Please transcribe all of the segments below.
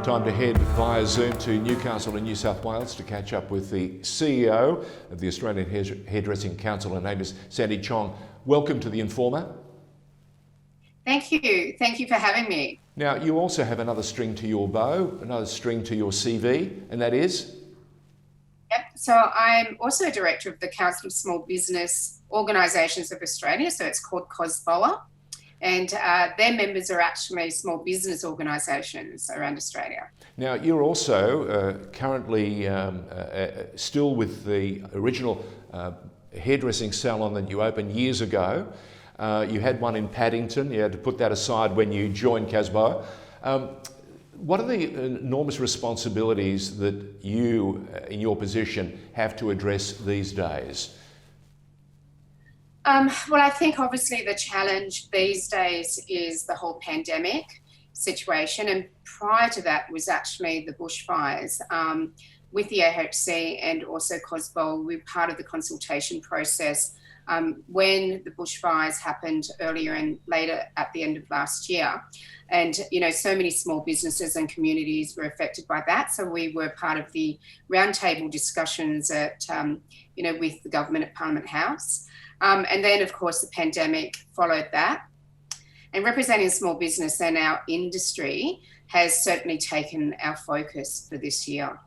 Time to head via Zoom to Newcastle in New South Wales to catch up with the CEO of the Australian Hairdressing Council. Her name is Sandy Chong. Welcome to TheInforme. Thank you. Thank you for having me. Now, you also have another string to your bow, another string to your CV, and that is? Yep. So I'm also a director of the Council of Small Business Organisations of Australia. So it's called Cosboa. And their members are actually small business organisations around Australia. Now, you're also currently still with the original hairdressing salon that you opened years ago. You had one in Paddington. You had to put that aside when you joined Cosboa. What are the enormous responsibilities that you, in your position, have to address these days? Well, I think obviously the challenge these days is the whole pandemic situation. And prior to that was actually the bushfires. With the AHC and also Cosboa, we were part of the consultation process when the bushfires happened earlier and later at the end of last year. And, so many small businesses and communities were affected by that. So we were part of the roundtable discussions at, with the government at Parliament House. And then, of course, the pandemic followed that. And representing small business and our industry has certainly taken our focus for this year.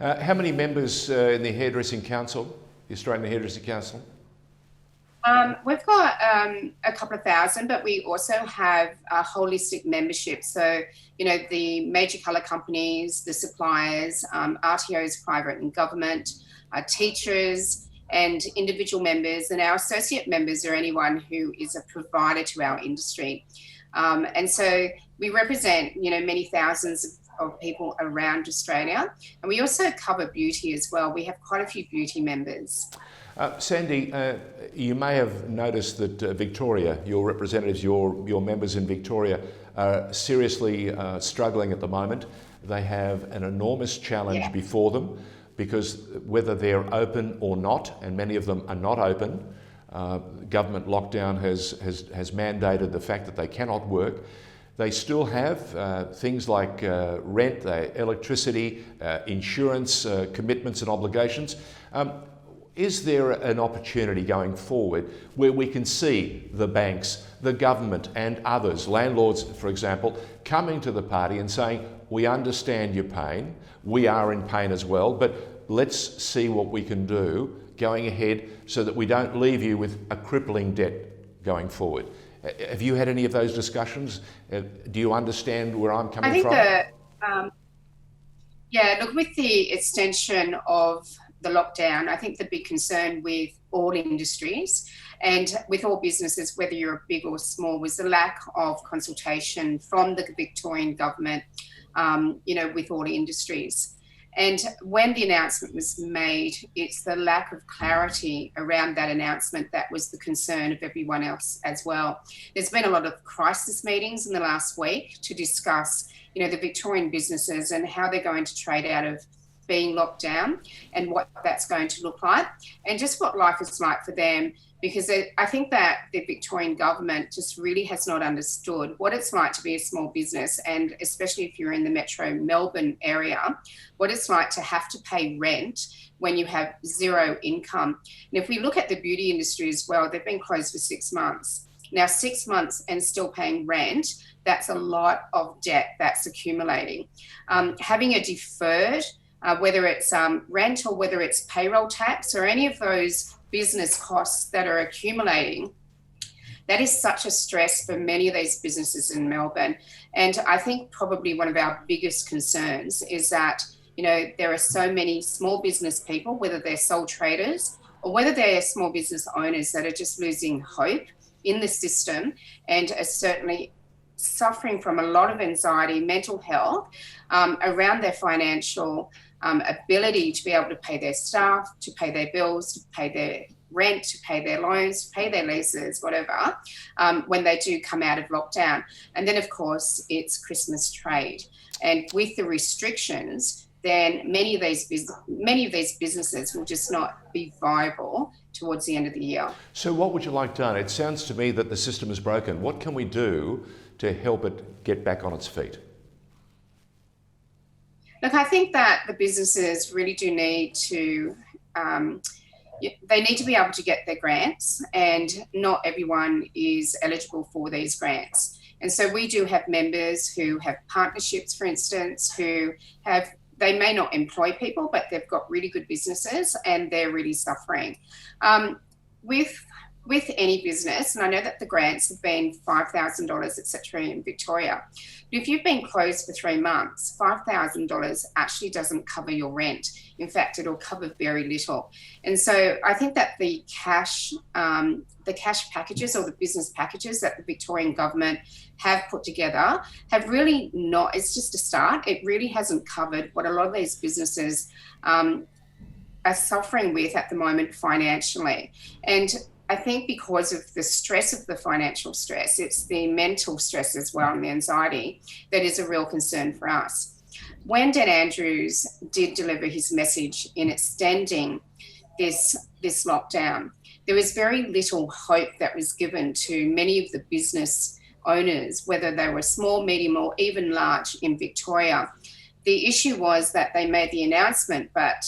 How many members in the Hairdressing Council, the Australian Hairdressing Council? We've got a couple of thousand, but we also have a holistic membership. So, the major colour companies, the suppliers, RTOs, private and government, teachers, and individual members, and our associate members are anyone who is a provider to our industry. And so we represent, many thousands of people around Australia. And we also cover beauty as well. We have quite a few beauty members. Sandy, you may have noticed that Victoria, your representatives, your members in Victoria are seriously struggling at the moment. They have an enormous challenge before them, because whether they're open or not, and many of them are not open, government lockdown has mandated the fact that they cannot work. They still have things like rent, electricity, insurance, commitments and obligations. Is there an opportunity going forward where we can see the banks, the government and others, landlords for example, coming to the party and saying, we understand your pain, we are in pain as well, but let's see what we can do going ahead so that we don't leave you with a crippling debt going forward? Have you had any of those discussions? Do you understand where I'm coming from? Look, with the extension of the lockdown, I think the big concern with all industries and with all businesses, whether you're big or small, was the lack of consultation from the Victorian government, with all industries. And when the announcement was made, it's the lack of clarity around that announcement that was the concern of everyone else as well. There's been a lot of crisis meetings in the last week to discuss, the Victorian businesses and how they're going to trade out of being locked down and what that's going to look like and just what life is like for them, because I think that the Victorian government just really has not understood what it's like to be a small business, and especially if you're in the metro Melbourne area, what it's like to have to pay rent when you have zero income. And if we look at the beauty industry as well, they've been closed for 6 months. Now, 6 months and still paying rent, that's a lot of debt that's accumulating. Having a deferred whether it's rent or whether it's payroll tax or any of those business costs that are accumulating, that is such a stress for many of these businesses in Melbourne. And I think probably one of our biggest concerns is that, there are so many small business people, whether they're sole traders or whether they're small business owners, that are just losing hope in the system and are certainly suffering from a lot of anxiety, mental health around their financial ability to be able to pay their staff, to pay their bills, to pay their rent, to pay their loans, to pay their leases, whatever, when they do come out of lockdown. And then, of course, it's Christmas trade. And with the restrictions, then many of these businesses will just not be viable towards the end of the year. So what would you like done? It sounds to me that the system is broken. What can we do to help it get back on its feet? Look, I think that the businesses really do need to, they need to be able to get their grants, and not everyone is eligible for these grants. And so we do have members who have partnerships, for instance, who have, they may not employ people, but they've got really good businesses and they're really suffering. With any business, and I know that the grants have been $5,000, etc. in Victoria, but if you've been closed for 3 months, $5,000 actually doesn't cover your rent. In fact, it'll cover very little. And so I think that the cash packages, or the business packages that the Victorian government have put together, have really not, it's just a start. It really hasn't covered what a lot of these businesses are suffering with at the moment financially. And I think because of the stress of the financial stress, it's the mental stress as well, and the anxiety that is a real concern for us. When Dan Andrews did deliver his message in extending this lockdown, there was very little hope that was given to many of the business owners, whether they were small, medium, or even large in Victoria. The issue was that they made the announcement, but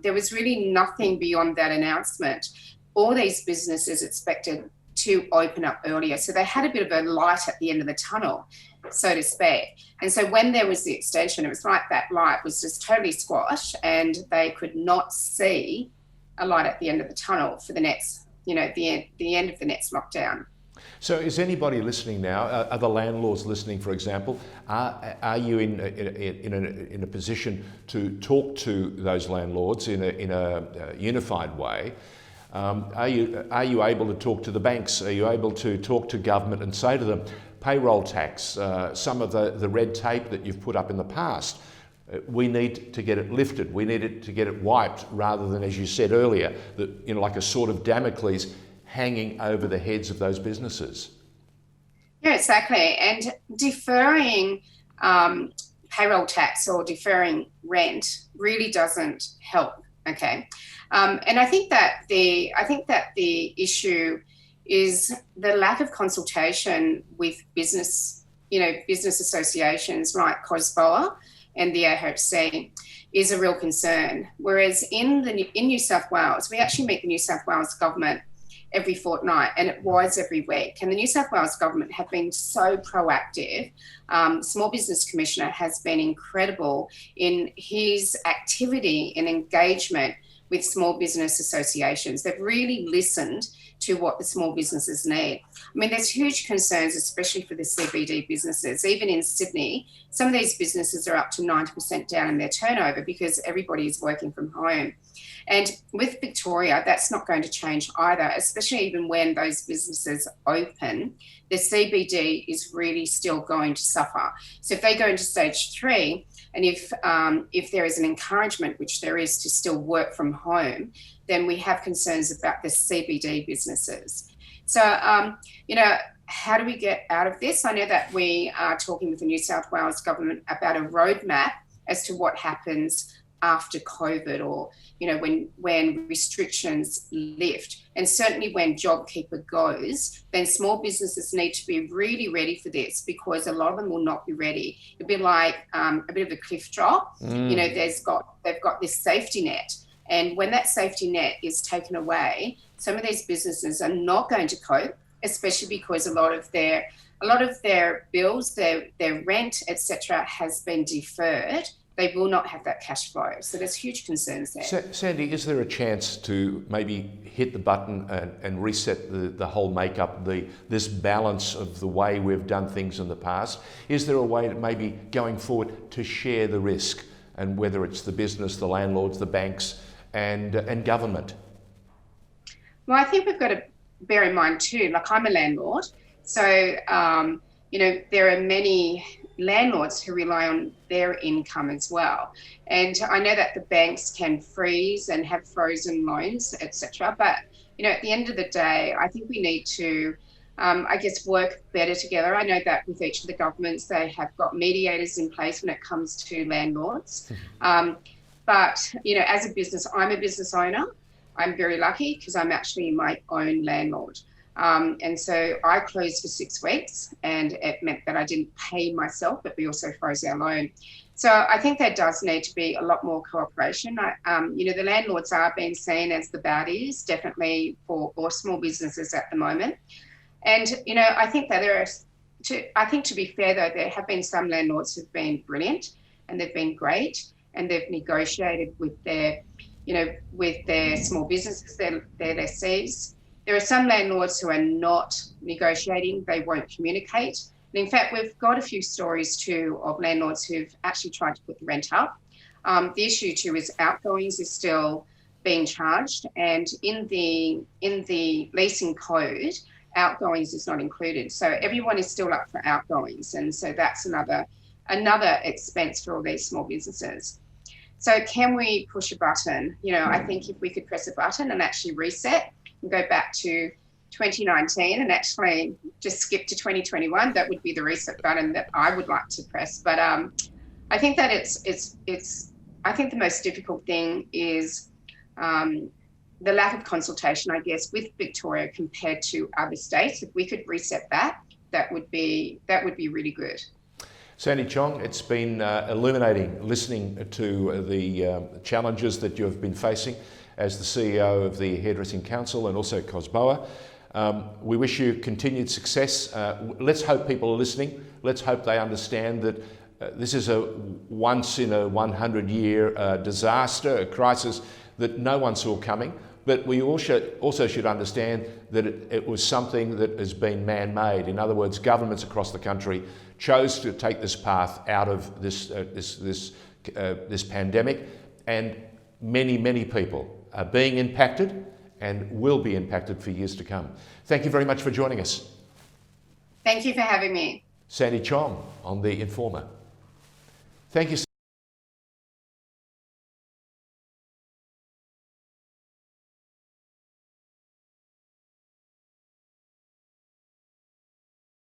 there was really nothing beyond that announcement. All these businesses expected to open up earlier. So they had a bit of a light at the end of the tunnel, so to speak. And so when there was the extension, it was like that light was just totally squashed, and they could not see a light at the end of the tunnel for the next, the end of the next lockdown. So is anybody listening now, are the landlords listening, for example? Are you in a position to talk to those landlords in a unified way? Are you able to talk to the banks? Are you able to talk to government and say to them, payroll tax, some of the red tape that you've put up in the past, we need to get it lifted, we need to get it wiped, rather than, as you said earlier, that, like a sort of Damocles hanging over the heads of those businesses? Yeah, exactly. And deferring payroll tax or deferring rent really doesn't help. Okay. And I think that the issue is the lack of consultation with business associations like Cosboa and the AHC is a real concern. Whereas in New South Wales, we actually meet the New South Wales government every fortnight, and it was every week. And the New South Wales government have been so proactive. Small Business Commissioner has been incredible in his activity and engagement with small business associations. They've really listened to what the small businesses need. I mean, there's huge concerns, especially for the CBD businesses. Even in Sydney, some of these businesses are up to 90% down in their turnover because everybody is working from home. And with Victoria, that's not going to change either, especially even when those businesses open, the CBD is really still going to suffer. So if they go into stage 3, and if there is an encouragement, which there is, to still work from home, then we have concerns about the CBD businesses. So, how do we get out of this? I know that we are talking with the New South Wales government about a roadmap as to what happens after COVID, or when restrictions lift, and certainly when JobKeeper goes, then small businesses need to be really ready for this, because a lot of them will not be ready. It'll be like a bit of a cliff drop. They've got this safety net, and when that safety net is taken away, some of these businesses are not going to cope, especially because a lot of their bills, their rent, etc., has been deferred. They will not have that cash flow. So there's huge concerns there. Sandy, is there a chance to maybe hit the button and reset the whole makeup, this balance of the way we've done things in the past? Is there a way that maybe going forward to share the risk, and whether it's the business, the landlords, the banks, and government? Well, I think we've got to bear in mind too, like, I'm a landlord. So, there are many landlords who rely on their income as well. And I know that the banks can freeze and have frozen loans, etc. But, at the end of the day, I think we need to, work better together. I know that with each of the governments, they have got mediators in place when it comes to landlords. But, as a business, I'm a business owner. I'm very lucky because I'm actually my own landlord. And so I closed for 6 weeks, and it meant that I didn't pay myself, but we also froze our loan. So I think there does need to be a lot more cooperation. The landlords are being seen as the baddies, definitely for small businesses at the moment. And, I think that to be fair though, there have been some landlords who've been brilliant and they've been great, and they've negotiated with their small businesses, their lessees. There are some landlords who are not negotiating, they won't communicate. And in fact, we've got a few stories too of landlords who've actually tried to put the rent up. The issue too is outgoings is still being charged, and in the leasing code, outgoings is not included. So everyone is still up for outgoings, and so that's another expense for all these small businesses. So can we push a button? I think if we could press a button and actually reset and go back to 2019 and actually just skip to 2021, that would be the reset button that I would like to press. But I think that I think the most difficult thing is the lack of consultation, I guess, with Victoria compared to other states. If we could reset that would be really good. Sandy Chong, it's been illuminating listening to the challenges that you have been facing as the CEO of the Hairdressing Council and also Cosboa. We wish you continued success. Let's hope people are listening. Let's hope they understand that this is a once in a 100-year disaster, a crisis that no one saw coming. But we also should understand that it was something that has been man-made. In other words, governments across the country chose to take this path out of this pandemic, and many people are being impacted and will be impacted for years to come. Thank you very much for joining us. Thank you for having me. Sandy Chong on TheInforme. Thank you.